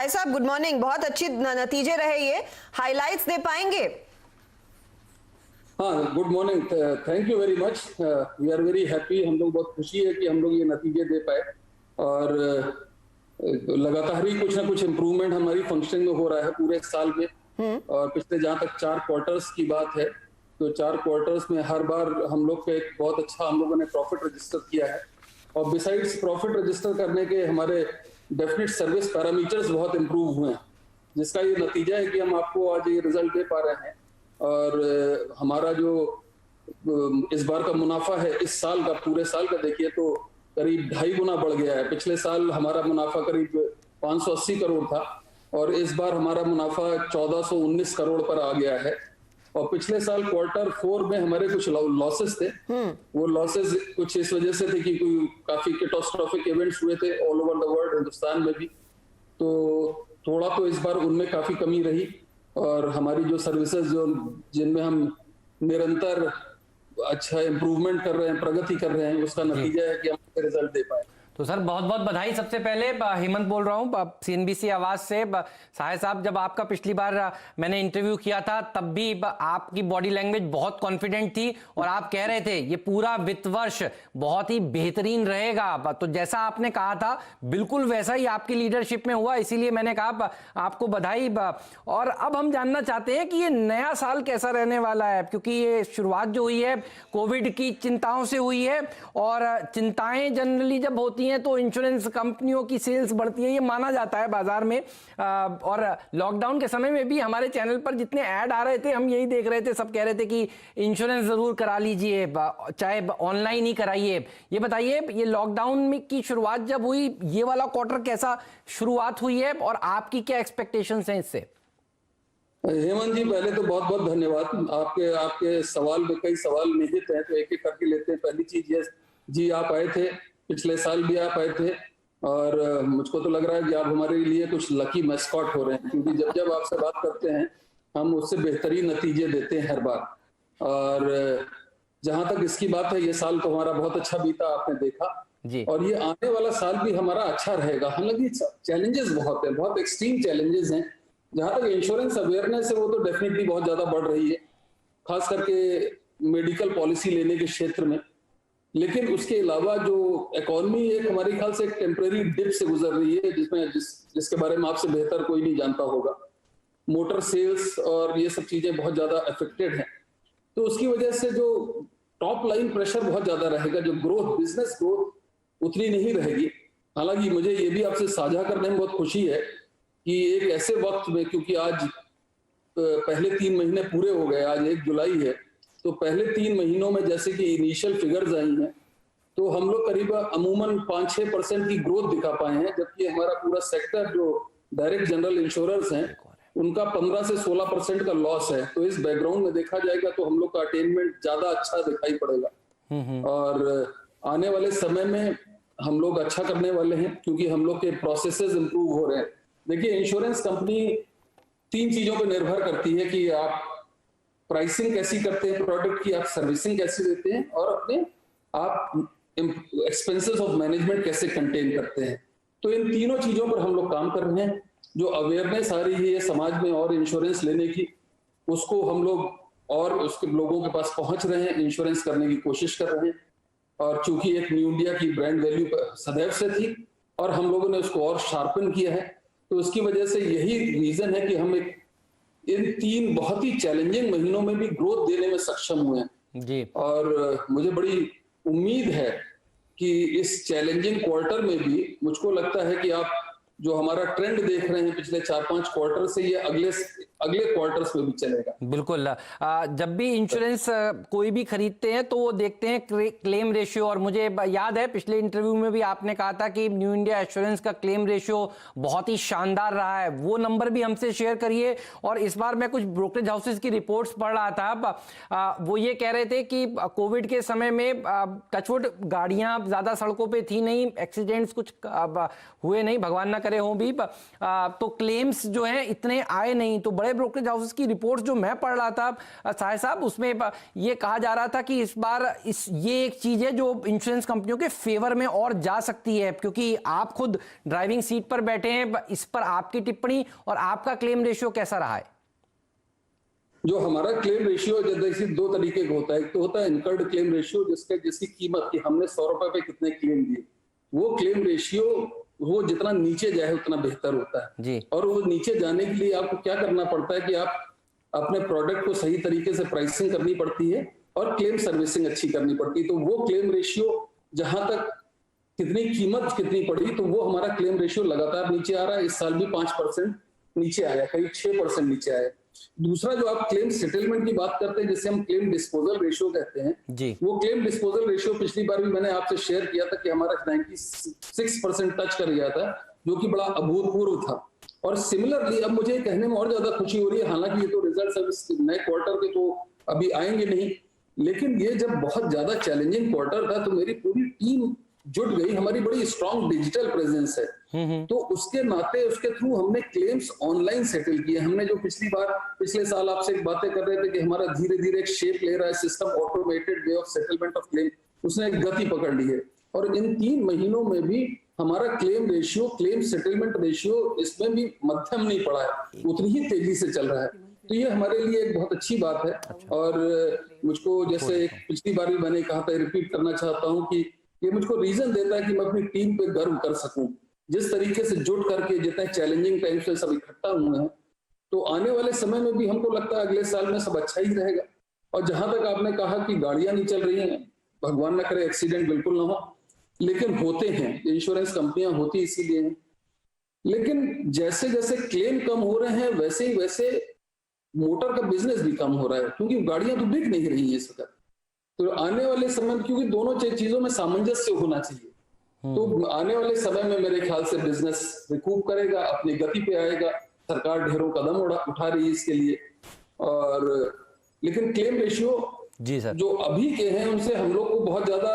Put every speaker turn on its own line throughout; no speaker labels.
भाई साहब good morning. बहुत अच्छी नतीजे रहे ये, हाइलाइट्स दे पाएंगे?
हाँ, good morning. Thank you very much. We are very happy. हम लोग बहुत खुशी है कि हम लोग ये नतीजे दे पाए और लगातार ही कुछ ना कुछ इम्प्रूवमेंट हमारी फंक्शनिंग में हो रहा है पूरे साल में। और पिछले जहाँ तक 4 क्वार्टर्स की बात है तो 4 क्वार्टर्स में हर बार हम लोग का एक बहुत अच्छा हम लोगों ने प्रॉफिट रजिस्टर किया है। और बिसाइड्स प्रॉफिट रजिस्टर करने के हमारे डेफिनेट सर्विस पैरामीटर्स बहुत इंप्रूव हुए हैं, जिसका ये नतीजा है कि हम आपको आज ये रिजल्ट दे पा रहे हैं। और हमारा जो इस बार का मुनाफा है, इस साल का पूरे साल का देखिए तो करीब 2.5 गुना बढ़ गया है। पिछले साल हमारा मुनाफा करीब 580 करोड़ था और इस बार हमारा मुनाफा 1419 करोड़ पर आ गया है। और पिछले साल क्वार्टर 4 में हमारे कुछ लॉसेस थे। वो लॉसेस कुछ इस वजह से थे कि कोई काफी कैटास्ट्रोफिक इवेंट्स हुए थे all over the world, Hindustan में भी। तो थोड़ा तो इस बार उनमें काफी कमी रही और हमारी जो सर्विसेज जो जिनमें हम निरंतर अच्छा इंप्रूवमेंट कर रहे हैं, प्रगति कर रहे हैं, उसका नतीजा है कि हम रिजल्ट दे पाए।
तो सर बहुत बहुत बधाई। सबसे पहले हेमंत बोल रहा हूँ सीएनबीसी आवाज से। साहे साहब, जब आपका पिछली बार मैंने इंटरव्यू किया था तब भी आपकी बॉडी लैंग्वेज बहुत कॉन्फिडेंट थी और आप कह रहे थे ये पूरा वित्त वर्ष बहुत ही बेहतरीन रहेगा। तो जैसा आपने कहा था बिल्कुल वैसा ही आपकी लीडरशिप में हुआ, इसीलिए मैंने कहा आपको बधाई। और अब हम जानना चाहते हैं कि ये नया साल कैसा रहने वाला है, क्योंकि ये शुरुआत जो हुई है कोविड की चिंताओं से हुई है और चिंताएं जनरली जब होती हैं तो इंश्योरेंस कंपनियों की सेल्स बढ़ती है, ये माना जाता है बाजार में। और लॉकडाउन के समय में भी हमारे चैनल पर जितने ऐड आ रहे थे हम यही देख रहे थे, सब कह रहे थे कि इंश्योरेंस जरूर करा लीजिए, चाहे ऑनलाइन ही कराइए। ये बताइए, ये लॉकडाउन में की शुरुआत जब हुई, ये वाला क्वार्टर कैसा शुरुआत हुई है और आपकी क्या एक्सपेक्टेशंस हैं इससे?
हेमंत जी, पहले तो बहुत बहुत धन्यवाद। आपके सवाल में कई सवाल निहित हैं तो एक एक करके लेते हैं। पहली चीज ये जी, आप आए थे, पिछले साल भी आप आए थे और मुझको तो लग रहा है कि आप हमारे लिए कुछ लकी मैस्कॉट हो रहे हैं, क्योंकि जब जब आपसे बात करते हैं हम उससे बेहतरीन नतीजे देते हैं हर बार। और जहां तक इसकी बात है, ये साल तो हमारा बहुत अच्छा बीता, आपने देखा
जी।
और ये आने वाला साल भी हमारा अच्छा रहेगा। हालांकि चैलेंजेस बहुत है, बहुत एक्सट्रीम चैलेंजेस हैं। जहां तक इंश्योरेंस अवेयरनेस है वो तो डेफिनेटली बहुत ज्यादा बढ़ रही है, खास करके मेडिकल पॉलिसी लेने के क्षेत्र में। लेकिन उसके अलावा जो इकोनॉमी एक हमारे ख्याल से एक टेम्परेरी डिप से गुजर रही है, जिसके बारे में आपसे बेहतर कोई नहीं जानता होगा। मोटर सेल्स और ये सब चीजें बहुत ज्यादा अफेक्टेड हैं, तो उसकी वजह से जो टॉप लाइन प्रेशर बहुत ज्यादा रहेगा, जो ग्रोथ, बिजनेस ग्रोथ उतनी नहीं रहेगी। हालांकि मुझे ये भी आपसे साझा करने में बहुत खुशी है कि एक ऐसे वक्त में, क्योंकि आज पहले 3 महीने पूरे हो गए, आज 1 जुलाई है, तो पहले 3 महीनों में जैसे कि इनिशियल फिगर्स आई हैं तो हम लोग करीब अमूमन 5-6% की ग्रोथ दिखा पाए हैं, जबकि हमारा पूरा सेक्टर जो डायरेक्ट जनरल इंश्योरेंस हैं उनका 15 से 16% का लॉस है। तो इस बैकग्राउंड में देखा जाएगा तो हम लोग का अटेनमेंट ज्यादा अच्छा दिखाई पड़ेगा और आने वाले समय में हम लोग अच्छा करने वाले हैं, क्योंकि हम लोग के प्रोसेसेस इंप्रूव हो रहे हैं। देखिए, इंश्योरेंस कंपनी 3 चीजों पर निर्भर करती है कि आप प्राइसिंग कैसी करते हैं प्रोडक्ट की, आप सर्विसिंग कैसी देते हैं और अपने आप एक्सपेंसेस ऑफ मैनेजमेंट कैसे कंटेन करते हैं। तो इन तीनों चीजों पर हम लोग काम कर रहे हैं। जो अवेयरनेस आ रही है समाज में और इंश्योरेंस लेने की, उसको हम लोग और उसके लोगों के पास पहुंच रहे हैं, इंश्योरेंस करने की कोशिश कर रहे हैं। और चूंकि एक न्यू इंडिया की ब्रांड वैल्यू सदैव से थी और हम लोगों ने उसको और शार्पन किया है, तो उसकी वजह से यही रीजन है कि हम इन 3 बहुत ही चैलेंजिंग महीनों में भी ग्रोथ देने में सक्षम हुए हैं
जी।
और मुझे बड़ी उम्मीद है कि इस चैलेंजिंग क्वार्टर में भी, मुझको लगता है कि आप जो हमारा ट्रेंड देख रहे हैं पिछले 4-5 क्वार्टर से, ये अगले क्वार्टर्स में भी चलेगा।
बिल्कुल। जब भी इंश्योरेंस कोई भी खरीदते हैं तो वो देखते हैं क्लेम रेशियो, और मुझे याद है पिछले इंटरव्यू में भी आपने कहा था कि न्यू इंडिया एश्योरेंस का क्लेम रेशियो बहुत ही शानदार रहा है। वो नंबर भी हमसे शेयर करिए। और इस बार मैं कुछ ब्रोकरेज हाउसेस की रिपोर्ट्स पढ़ रहा था, वो ये कह रहे थे कि कोविड के समय में टचवुड गाड़ियां ज्यादा सड़कों पर थी नहीं, एक्सीडेंट्स कुछ हुए नहीं, भगवान ना करे हों भी, तो क्लेम्स जो हैं इतने आए नहीं, तो बड़े बड़े ब्रोकरेज हाउसेस की रिपोर्ट्स जो मैं पढ़ रहा था साहिब साहब, उसमें ये कहा जा रहा था कि इस बार ये एक चीज है जो इंश्योरेंस कंपनियों के फेवर में और जा सकती है, क्योंकि आप खुद ड्राइविंग सीट पर बैठे हैं। इस पर आपकी टिप्पणी और आपका क्लेम रेशियो कैसा रहा है?
जो हमारा क्लेम रेशियो जैसे दो तरीके का होता है। एक तो होता है इनकर्ड क्लेम रेशियो, जिसकी कीमत कि हमने 100 रुपए पे कितने क्लेम दिए। वो क्लेम रेशियो वो जितना नीचे जाए उतना बेहतर होता है
जी।
और वो नीचे जाने के लिए आपको क्या करना पड़ता है कि आप अपने प्रोडक्ट को सही तरीके से प्राइसिंग करनी पड़ती है और क्लेम सर्विसिंग अच्छी करनी पड़ती है। तो वो क्लेम रेशियो जहां तक कितनी कीमत कितनी पड़ी, तो वो हमारा क्लेम रेशियो लगातार नीचे आ रहा है। इस साल भी 5% नीचे आया, करीब 6% नीचे आया। दूसरा जो आप क्लेम सेटलमेंट की बात करते हैं, जिसे हम क्लेम डिस्पोजल रेशियो कहते हैं
जी।
वो क्लेम डिस्पोजल रेशियो पिछली बार भी मैंने आपसे शेयर किया था कि हमारा 96% टच कर गया था, जो कि बड़ा अभूतपूर्व था। और सिमिलरली अब मुझे कहने में और ज्यादा खुशी हो रही है, हालांकि ये तो रिजल्ट नए क्वार्टर के तो अभी आएंगे नहीं, लेकिन ये जब बहुत ज्यादा चैलेंजिंग क्वार्टर था तो मेरी पूरी टीम जुट गई। हमारी बड़ी स्ट्रॉन्ग डिजिटल प्रेजेंस है, तो उसके नाते उसके थ्रू हमने क्लेम्स ऑनलाइन सेटल किए। हमने जो पिछले साल आपसे एक बातें कर रहे थे कि हमारा धीरे धीरे एक शेप ले रहा है system, automated way of settlement of claim, उसने एक गति पकड़ ली है। और इन 3 महीनों में भी हमारा claim ratio, claim settlement ratio, इसमें भी मध्यम नहीं पड़ा है, उतनी ही तेजी से चल रहा है। तो ये हमारे लिए एक बहुत अच्छी बात है। और मुझको जैसे पिछली बार भी मैंने कहा था, रिपीट करना चाहता हूँ कि ये मुझको रीजन देता है कि मैं अपनी टीम पे गर्व कर सकूं। जिस तरीके से जुट करके जितने चैलेंजिंग टाइम से सब इकट्ठा हुए हैं, तो आने वाले समय में भी हमको लगता है अगले साल में सब अच्छा ही रहेगा। और जहां तक आपने कहा कि गाड़ियां नहीं चल रही हैं, भगवान ना करे एक्सीडेंट बिल्कुल ना हो, लेकिन होते हैं, इंश्योरेंस कंपनियां होती इसीलिए हैं। लेकिन जैसे जैसे क्लेम कम हो रहे हैं वैसे ही वैसे मोटर का बिजनेस भी कम हो रहा है, क्योंकि गाड़ियां तो बिक नहीं रही है इस वक्त। तो आने वाले समय में, क्योंकि दोनों चीजों में सामंजस्य होना चाहिए, तो आने वाले समय में मेरे ख्याल से बिजनेस रिकूप करेगा, अपनी गति पे आएगा। सरकार ढेरों कदम उठा रही है इसके लिए। और लेकिन क्लेम रेशियो
जी सर,
जो अभी के हैं उनसे हम लोग को बहुत ज्यादा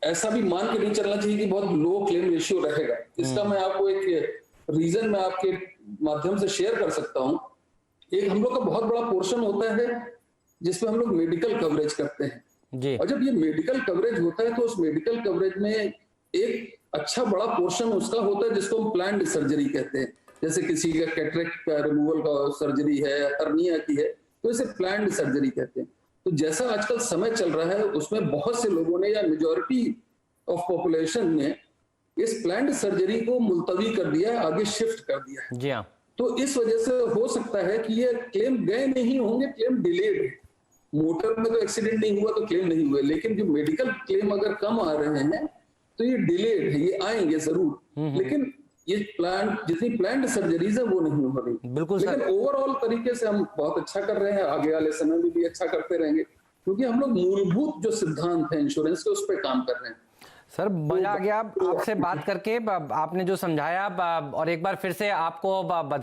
ऐसा भी मान के नहीं चलना चाहिए कि बहुत लो क्लेम रेशियो रहेगा। इसका मैं आपको एक रीजन मैं आपके माध्यम से शेयर कर सकता हूं। एक हम लोग का बहुत बड़ा पोर्शन होता है जिसमें हम लोग मेडिकल कवरेज करते हैं
जी।
और जब ये मेडिकल कवरेज होता है तो उस मेडिकल कवरेज में एक अच्छा बड़ा पोर्शन उसका होता है जिसको हम प्लान्ड सर्जरी कहते हैं। जैसे किसी का कैटरेक्ट का रिमूवल का सर्जरी है, हर्निया की है, तो इसे प्लान्ड सर्जरी कहते हैं। तो जैसा आजकल समय चल रहा है उसमें बहुत से लोगों ने या मेजॉरिटी ऑफ पॉपुलेशन ने इस प्लान्ड सर्जरी को मुलतवी कर दिया, आगे शिफ्ट कर दिया है।
जी हाँ।
तो इस वजह से हो सकता है कि ये क्लेम गए नहीं होंगे, क्लेम डिलेड है। मोटर में तो एक्सीडेंट नहीं हुआ तो क्लेम नहीं हुए, लेकिन जो मेडिकल क्लेम अगर कम आ रहे हैं तो ये डिलेड है, ये आएंगे जरूर, लेकिन ये जितनी प्लान्ड सर्जरीज है वो नहीं हो रही।
बिल्कुल सर।
लेकिन ओवरऑल तरीके से हम बहुत अच्छा कर रहे हैं, आगे वाले समय में भी अच्छा करते रहेंगे, क्योंकि हम लोग मूलभूत जो सिद्धांत है इंश्योरेंस के उस पर काम कर रहे हैं।
सर मजा आ गया आपसे बात करके, आपने जो समझाया, और एक बार फिर से आपको बधाई।